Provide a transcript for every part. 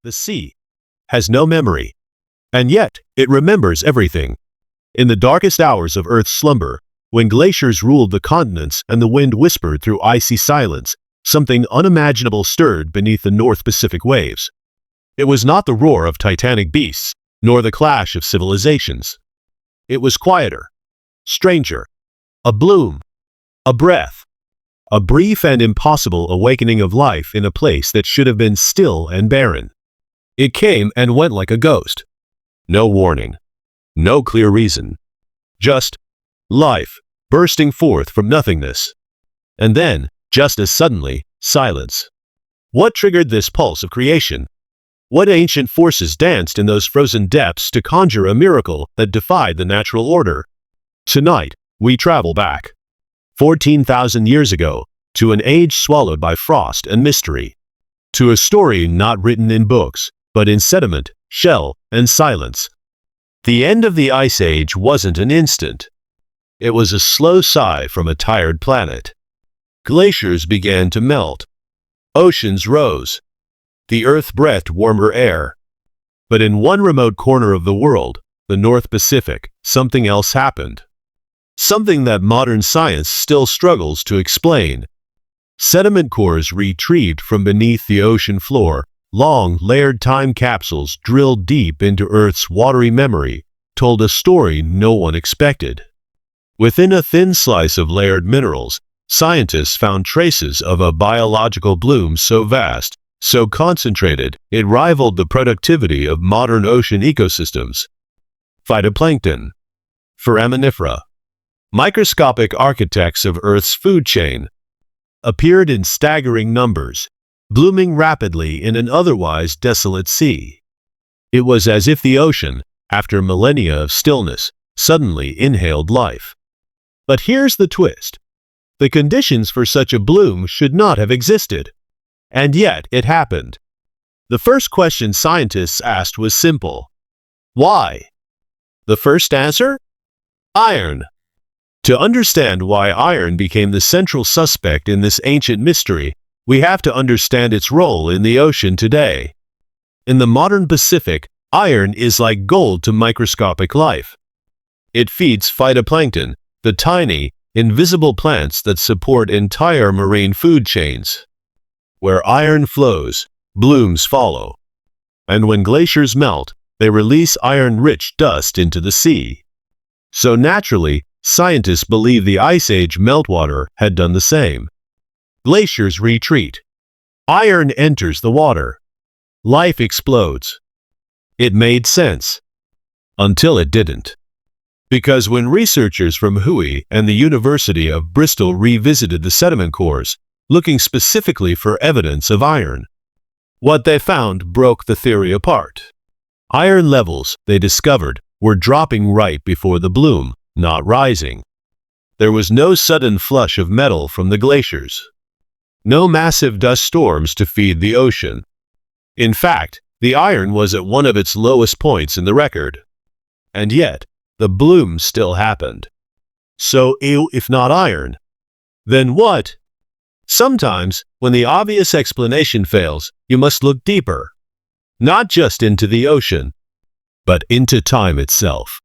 The sea has no memory, and yet it remembers everything. In the darkest hours of Earth's slumber, when glaciers ruled the continents and the wind whispered through icy silence, something unimaginable stirred beneath the North Pacific waves. It was not the roar of titanic beasts, nor the clash of civilizations. It was quieter, stranger, a bloom, a breath, a brief and impossible awakening of life in a place that should have been still and barren. It came and went like a ghost. No warning, no clear reason. Just life, bursting forth from nothingness. And then, just as suddenly, silence. What triggered this pulse of creation? What ancient forces danced in those frozen depths to conjure a miracle that defied the natural order? Tonight, we travel back, 14,000 years ago, to an age swallowed by frost and mystery. To a story not written in books, but in sediment, shell, and silence. The end of the Ice Age wasn't an instant. It was a slow sigh from a tired planet. Glaciers began to melt. Oceans rose. The Earth breathed warmer air. But in one remote corner of the world, the North Pacific, something else happened. Something that modern science still struggles to explain. Sediment cores retrieved from beneath the ocean floor, long, layered time capsules drilled deep into Earth's watery memory, told a story no one expected. Within a thin slice of layered minerals, scientists found traces of a biological bloom so vast, so concentrated, it rivaled the productivity of modern ocean ecosystems. Phytoplankton, foraminifera, microscopic architects of Earth's food chain, appeared in staggering numbers, blooming rapidly in an otherwise desolate sea. It was as if the ocean, after millennia of stillness, suddenly inhaled life. But here's the twist. The conditions for such a bloom should not have existed. And yet it happened. The first question scientists asked was simple. Why? The first answer? Iron. To understand why iron became the central suspect in this ancient mystery, we have to understand its role in the ocean today. In the modern Pacific, iron is like gold to microscopic life. It feeds phytoplankton, the tiny, invisible plants that support entire marine food chains. Where iron flows, blooms follow. And when glaciers melt, they release iron-rich dust into the sea. So naturally, scientists believe the Ice Age meltwater had done the same. Glaciers retreat. Iron enters the water. Life explodes. It made sense. Until it didn't. Because when researchers from Hui and the University of Bristol revisited the sediment cores, looking specifically for evidence of iron, what they found broke the theory apart. Iron levels, they discovered, were dropping right before the bloom, not rising. There was no sudden flush of metal from the glaciers. No massive dust storms to feed the ocean. In fact, the iron was at one of its lowest points in the record. And yet, the bloom still happened. So, if not iron, then what? Sometimes, when the obvious explanation fails, you must look deeper. Not just into the ocean, but into time itself.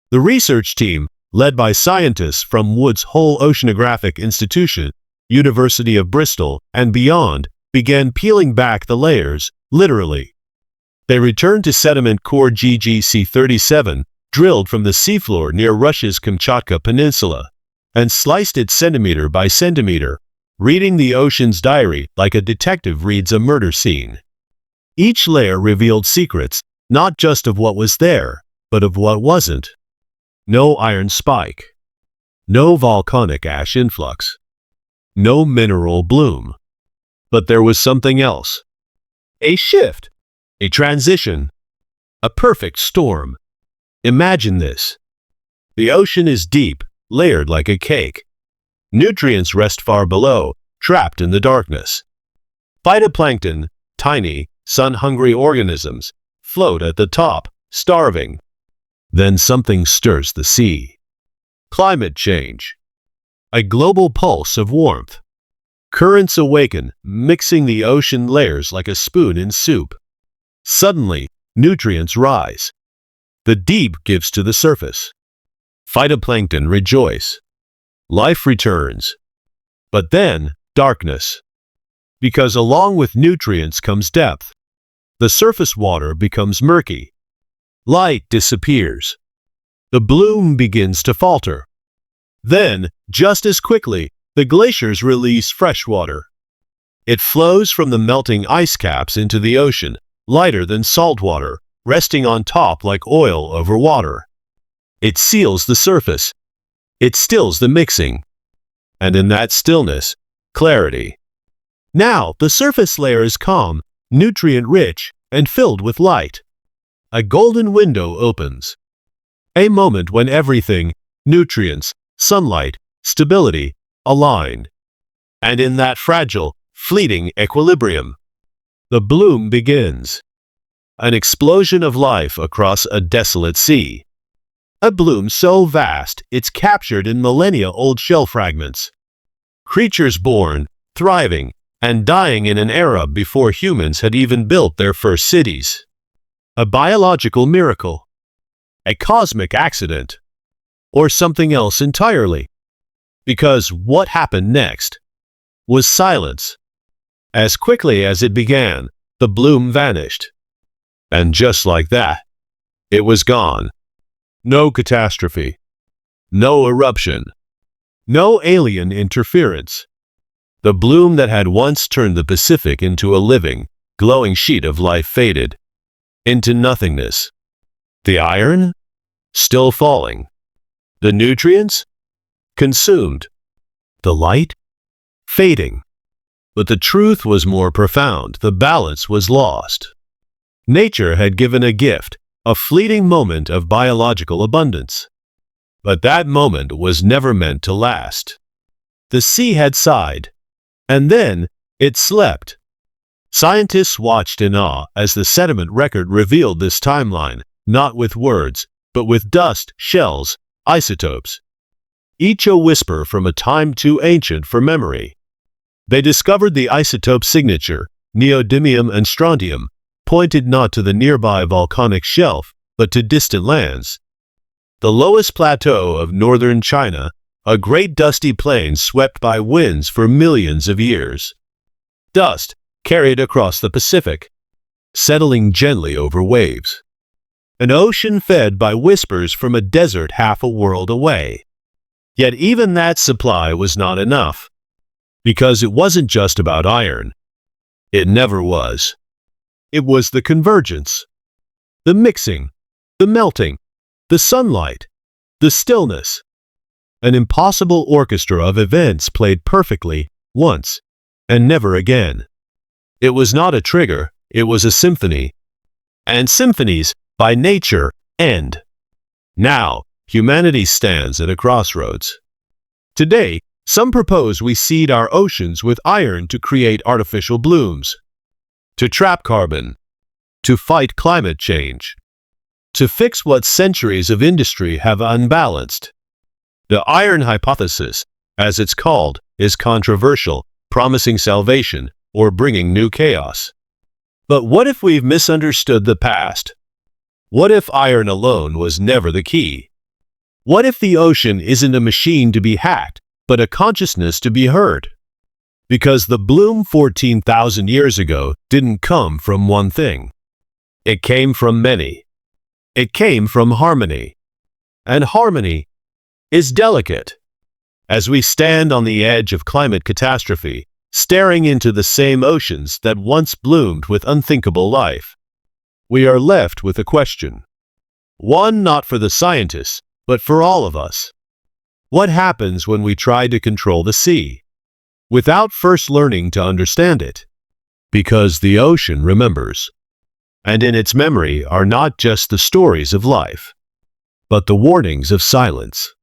The research team, led by scientists from Woods Hole Oceanographic Institution, University of Bristol, and beyond, began peeling back the layers, literally. They returned to sediment core GGC-37, drilled from the seafloor near Russia's Kamchatka Peninsula, and sliced it centimeter by centimeter, reading the ocean's diary like a detective reads a murder scene. Each layer revealed secrets, not just of what was there, but of what wasn't. No iron spike. No volcanic ash influx. No mineral bloom. But there was something else. A shift. A transition. A perfect storm. Imagine this. The ocean is deep, layered like a cake. Nutrients rest far below, trapped in the darkness. Phytoplankton, tiny, sun-hungry organisms, float at the top, starving. Then something stirs the sea. Climate change. A global pulse of warmth. Currents awaken, mixing the ocean layers like a spoon in soup. Suddenly, nutrients rise. The deep gives to the surface. Phytoplankton rejoice. Life returns. But then, darkness. Because along with nutrients comes depth. The surface water becomes murky. Light disappears. The bloom begins to falter. Then, just as quickly, the glaciers release fresh water. It flows from the melting ice caps into the ocean, lighter than salt water, resting on top like oil over water. It seals the surface. It stills the mixing. And in that stillness, clarity. Now, the surface layer is calm, nutrient-rich, and filled with light. A golden window opens. A moment when everything, nutrients, sunlight, stability, align. And in that fragile, fleeting equilibrium, the bloom begins. An explosion of life across a desolate sea. A bloom so vast it's captured in millennia-old shell fragments. Creatures born, thriving, and dying in an era before humans had even built their first cities. A biological miracle. A cosmic accident. Or something else entirely. Because what happened next was silence. As quickly as it began, the bloom vanished. And just like that, it was gone. No catastrophe. No eruption. No alien interference. The bloom that had once turned the Pacific into a living, glowing sheet of life faded into nothingness. The iron? Still falling. The nutrients? Consumed. The light? Fading. But the truth was more profound. The balance was lost. Nature had given a gift, a fleeting moment of biological abundance. But that moment was never meant to last. The sea had sighed. And then, it slept. Scientists watched in awe as the sediment record revealed this timeline, not with words, but with dust, shells, isotopes. Each a whisper from a time too ancient for memory. They discovered the isotope signature, neodymium and strontium, pointed not to the nearby volcanic shelf, but to distant lands. The lowest plateau of northern China, a great dusty plain swept by winds for millions of years. Dust carried across the Pacific, settling gently over waves. An ocean fed by whispers from a desert half a world away. Yet even that supply was not enough. Because it wasn't just about iron. It never was. It was the convergence. The mixing. The melting. The sunlight. The stillness. An impossible orchestra of events played perfectly, once, and never again. It was not a trigger, it was a symphony. And symphonies, by nature, end. Now, humanity stands at a crossroads. Today, some propose we seed our oceans with iron to create artificial blooms, to trap carbon, to fight climate change, to fix what centuries of industry have unbalanced. The iron hypothesis, as it's called, is controversial, promising salvation, or bringing new chaos. But what if we've misunderstood the past? What if iron alone was never the key? What if the ocean isn't a machine to be hacked, but a consciousness to be heard? Because the bloom 14,000 years ago didn't come from one thing. It came from many. It came from harmony. And harmony is delicate. As we stand on the edge of climate catastrophe, staring into the same oceans that once bloomed with unthinkable life, we are left with a question. One not for the scientists, but for all of us. What happens when we try to control the sea, without first learning to understand it? Because the ocean remembers. And in its memory are not just the stories of life, but the warnings of silence.